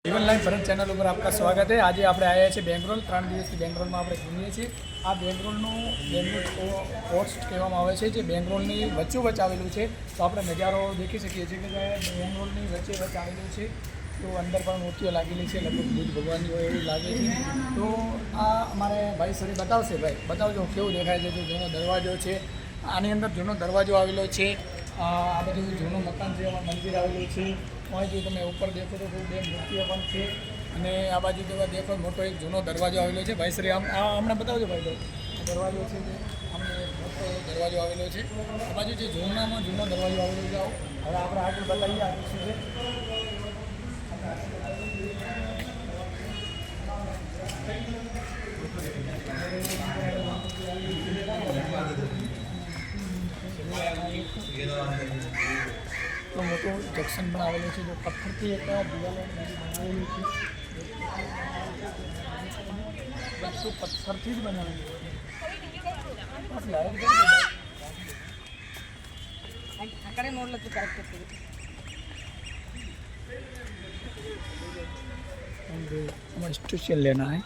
જીવન લાઈન ફરજ ચેનલ ઉપર આપકા સ્વાગત છે। આજે આપણે આવ્યા છીએ બેંગ્લોર। 3 દિવસથી બેંગ્લોરમાં આપણે ઘૂમીએ છીએ। આ બેંગ્લોરનું બેંગ્લોર પોસ્ટ કહેવામાં આવે છે, જે બેંગ્લોરની વચ્ચોવચ્ચ આવેલું છે। તો આપણે નજારો દેખી શકીએ છીએ કે બેંગ્લોરની વચ્ચે આવેલું છે। તો અંદર પણ મૂર્તિઓ લાગેલી છે, લગભગ બુદ્ધ ભગવાનની હોય એવું લાગે છે। તો આ અમારે ભાઈ સરી બતાવશે। ભાઈ બતાવજો કેવું દેખાય છે। જો જૂનો દરવાજો છે, આની અંદર જૂનો દરવાજો આવેલો છે। આ બધું જૂનું મકાન છે, એમાં મંદિર આવેલું છે। અહીંથી તમે ઉપર દેખો તો બે મૂર્તિઓ પણ છે, અને આ બાજુ જોવા દેખો મોટો એક જૂનો દરવાજો આવેલો છે। ભાઈ શ્રી હમણાં બતાવજો ભાઈ દરવાજો છે, જે અમને મોટો દરવાજો આવેલો છે। આ બાજુ જે જૂનામાં જૂનો દરવાજો આવેલો છે। હવે આપણે આગળ બતાવીએ આગળ શું છે। તો મોટું જંક્શન પણ આવેલું છે, જો પથ્થરથી એક દિવાલો બનાવેલી છે, બધું પથ્થરથી જ બનાવેલું છે। हमें स्टेशन लेना है।